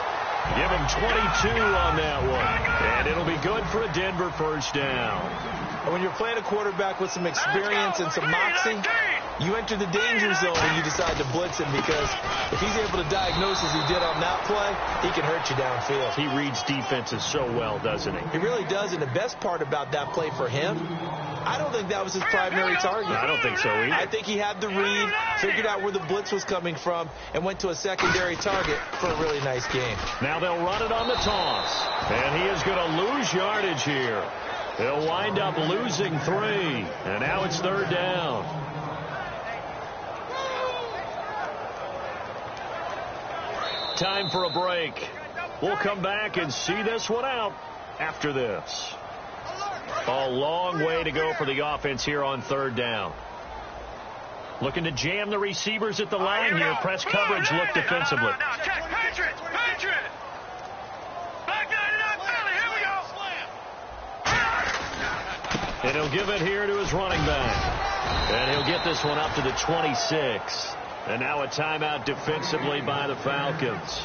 B: Give him 22 on that one. And it'll be good for a Denver 1st down.
C: And when you're playing a quarterback with some experience and some moxie, you enter the danger zone and you decide to blitz him, because if he's able to diagnose as he did on that play, he can hurt you downfield.
B: He reads defenses so well, doesn't he?
C: He really does, and the best part about that play for him I don't think that was his primary target.
B: I don't think so either.
C: I think he had the read, figured out where the blitz was coming from, and went to a secondary target for a really nice game.
B: Now they'll run it on the toss. And he is going to lose yardage here. He'll wind up losing 3. And now it's 3rd down. Time for a break. We'll come back and see this one out after this. A long way to go for the offense here on 3rd down. Looking to jam the receivers at the line here. Press coverage look defensively.
D: Now, check. Patriot. Back 99, Philly. Here we go.
B: And he'll give it here to his running back. And he'll get this one up to the 26. And now a timeout defensively by the Falcons.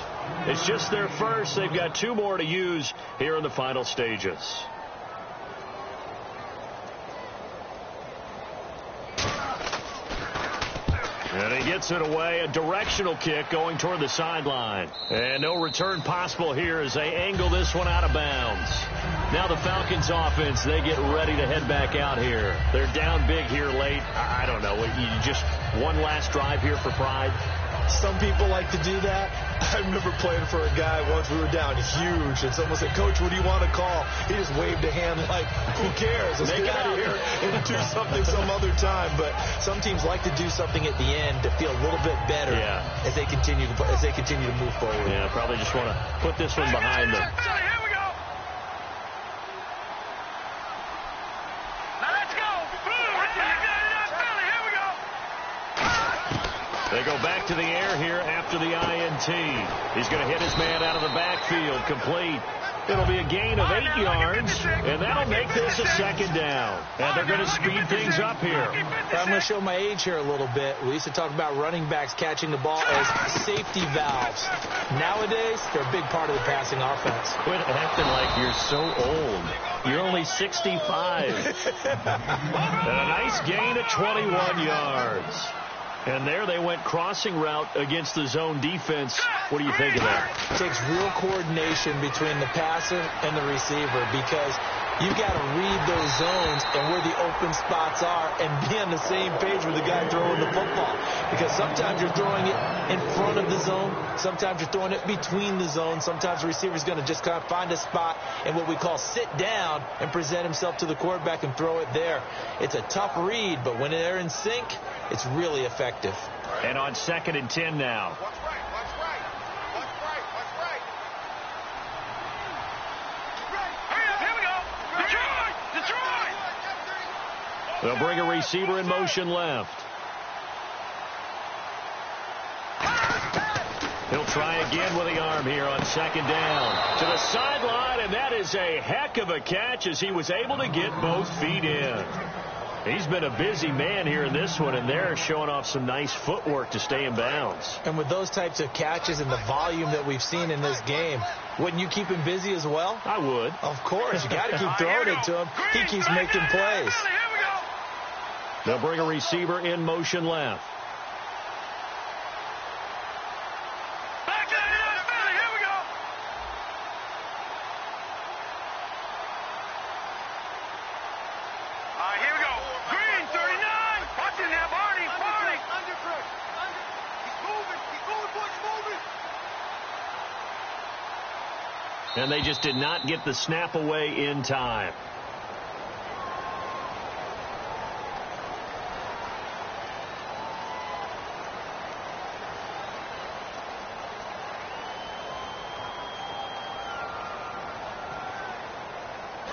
B: It's just their first. They've got 2 more to use here in the final stages. And he gets it away. A directional kick going toward the sideline. And no return possible here as they angle this one out of bounds. Now the Falcons offense, they get ready to head back out here. They're down big here late. I don't know. You just one last drive here for pride.
C: Some people like to do that. I remember playing for a guy once. We were down huge, and someone said, "Coach, what do you want to call?" He just waved a hand like, "Who cares? Let's get out of here and do something some other time." But some teams like to do something at the end to feel a little bit better as they continue to move forward.
B: Yeah, probably just want to put this one behind them.
D: Here we go. Now let's go. Back 99, Philly. Here we go.
B: They go back to the air here after the INT. He's going to hit his man out of the backfield. Complete. It'll be a gain of 8 yards, and that'll make this a 2nd down. And they're going to speed things up here.
C: I'm going to show my age here a little bit. We used to talk about running backs catching the ball as safety valves. Nowadays, they're a big part of the passing offense.
B: Quit acting like you're so old. You're only 65. And a nice gain of 21 yards. And there they went crossing route against the zone defense. What do you think of that?
C: It takes real coordination between the passer and the receiver because you've got to read those zones and where the open spots are and be on the same page with the guy throwing the football. Because sometimes you're throwing it in front of the zone. Sometimes you're throwing it between the zones. Sometimes the receiver's going to just kind of find a spot and what we call sit down and present himself to the quarterback and throw it there. It's a tough read, but when they're in sync, it's really effective.
B: And on 2nd and 10 now.
D: Watch right. Hurry up, here we go. Detroit.
B: They'll bring a receiver in motion left. He'll try again with the arm here on 2nd down. To the sideline, and that is a heck of a catch as he was able to get both feet in. He's been a busy man here in this one, and they're showing off some nice footwork to stay in bounds.
C: And with those types of catches and the volume that we've seen in this game, wouldn't you keep him busy as well?
B: I would.
C: Of course. You got to keep throwing it to him. He keeps making plays.
B: They'll bring a receiver in motion left. And they just did not get the snap away in time.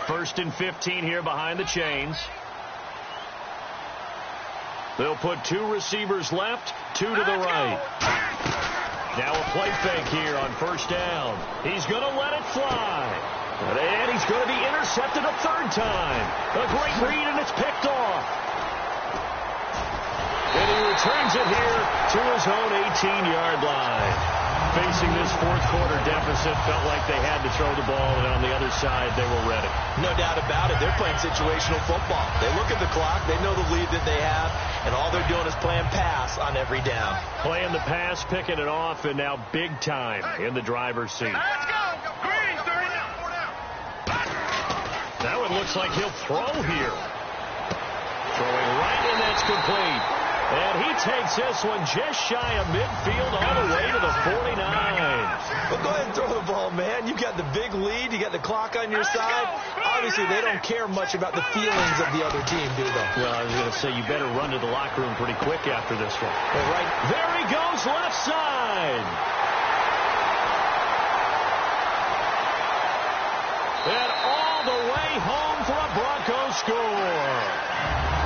B: First and 15 here behind the chains. They'll put 2 receivers left, 2 to the right. Now a play fake here on 1st down. He's going to let it fly. And he's going to be intercepted a 3rd time. A great read, and it's picked off. And he returns it here to his own 18-yard line. Facing this 4th quarter deficit, felt like they had to throw the ball, and on the other side, they were ready.
C: No doubt about it. They're playing situational football. They look at the clock. They know the lead that they have, and all they're doing is playing pass on every down.
B: Playing the pass, picking it off, and now big time in the driver's seat.
D: Let's go. Green, 30 down.
B: Now it looks like he'll throw here. Throwing right, and that's complete. And he takes this one just shy of midfield all the way to the 49.
C: Well, go ahead and throw the ball, man. You got the big lead. You got the clock on your side. Obviously, they don't care much about the feelings of the other team, do they?
B: Well, I was going to say, you better run to the locker room pretty quick after this one. Well, right there he goes, left side. And all the way home for a Broncos score.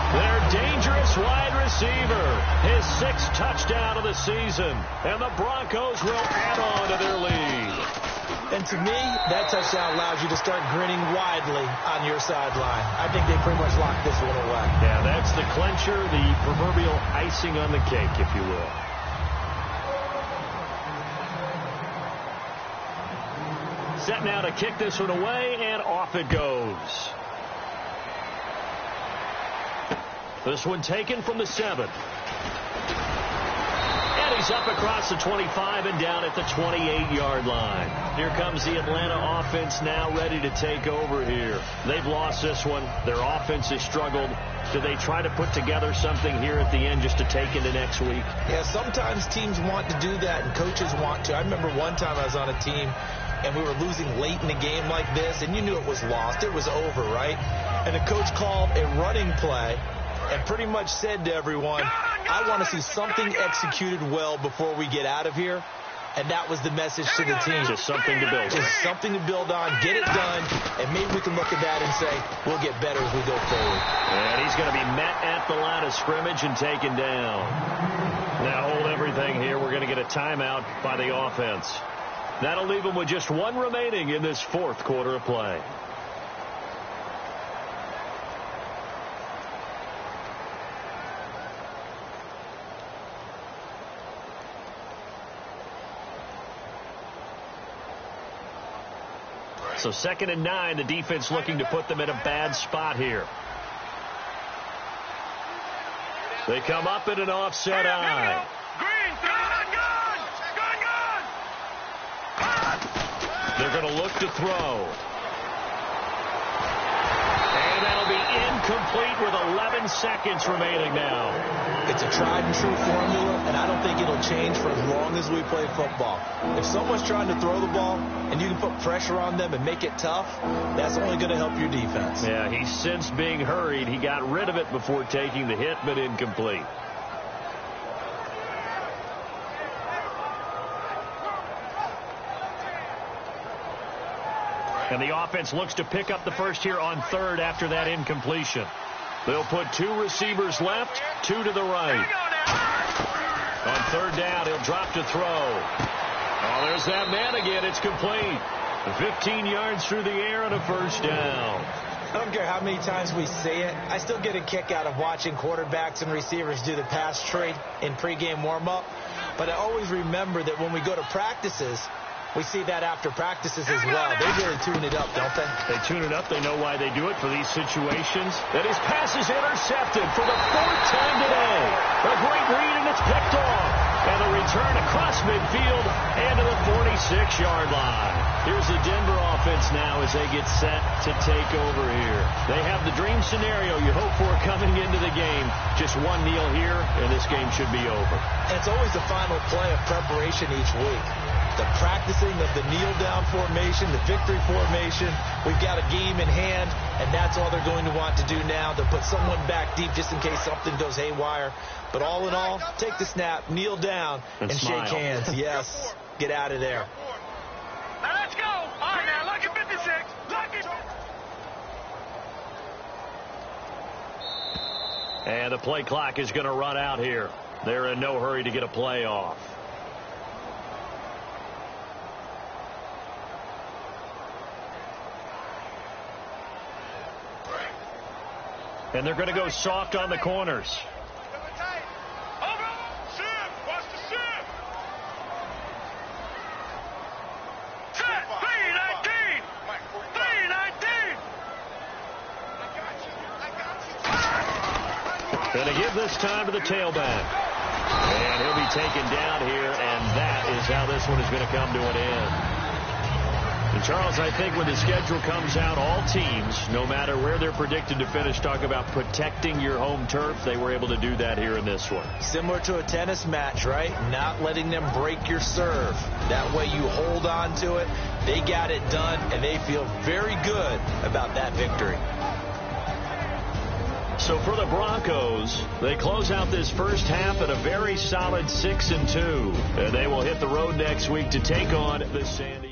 B: Their dangerous wide receiver, his 6th touchdown of the season, and the Broncos will add on to their lead.
C: And to me, that touchdown allows you to start grinning widely on your sideline. I think they pretty much locked this one away.
B: Yeah, that's the clincher, the proverbial icing on the cake, if you will. Set now to kick this one away, and off it goes. This one taken from the 7. And he's up across the 25 and down at the 28-yard line. Here comes the Atlanta offense now ready to take over here. They've lost this one. Their offense has struggled. Do they try to put together something here at the end just to take into next week?
C: Yeah, sometimes teams want to do that and coaches want to. I remember one time I was on a team and we were losing late in the game like this, and you knew it was lost. It was over, right? And the coach called a running play and pretty much said to everyone, I want to see something executed well before we get out of here. And that was the message to the team.
B: Just something to build on.
C: Just something to build on, get it done, and maybe we can look at that and say, we'll get better as we go forward.
B: And he's going to be met at the line of scrimmage and taken down. Now hold everything here. We're going to get a timeout by the offense. That'll leave them with just one remaining in this 4th quarter of play. So 2nd and 9, the defense looking to put them in a bad spot here. They come up in an offset eye. They're going to look to throw. And that'll be incomplete with 11 seconds remaining now.
C: It's a tried and true formula, and I don't think it'll change for as long as we play football. If someone's trying to throw the ball and you can put pressure on them and make it tough, that's only going to help your defense.
B: Yeah, he's since being hurried. He got rid of it before taking the hit, but incomplete. And the offense looks to pick up the first here on 3rd after that incompletion. They'll put 2 receivers left, 2 to the right. On 3rd down, he'll drop to throw. Oh, there's that man again. It's complete. 15 yards through the air and a first down.
C: I don't care how many times we say it. I still get a kick out of watching quarterbacks and receivers do the pass trade in pregame warm-up. But I always remember that when we go to practices, we see that after practices as well. They really tune it up, don't they?
B: They tune it up. They know why they do it for these situations. And his pass is intercepted for the 4th time today. A great read, and it's picked off. And a return across midfield and to the 46-yard line. Here's the Denver offense now as they get set to take over here. They have the dream scenario you hope for coming into the game. Just one kneel here, and this game should be over.
C: And it's always the final play of preparation each week. The practicing of the kneel-down formation, the victory formation. We've got a game in hand, and that's all they're going to want to do now. They'll put someone back deep just in case something goes haywire. But all in all, take the snap, kneel down, and shake hands. Yes, get out of there.
D: Now let's go. All right, now, look at 56. Look at...
B: And the play clock is going to run out here. They're in no hurry to get a play off. And they're going to go soft on the corners. Going to give this time to the tailback. And he'll be taken down here, and that is how this one is going to come to an end. And Charles, I think when the schedule comes out, all teams, no matter where they're predicted to finish, talk about protecting your home turf. They were able to do that here in this one.
C: Similar to a tennis match, right? Not letting them break your serve. That way you hold on to it. They got it done, and they feel very good about that victory.
B: So for the Broncos, they close out this first half at a very solid 6-2. And they will hit the road next week to take on the San Diego.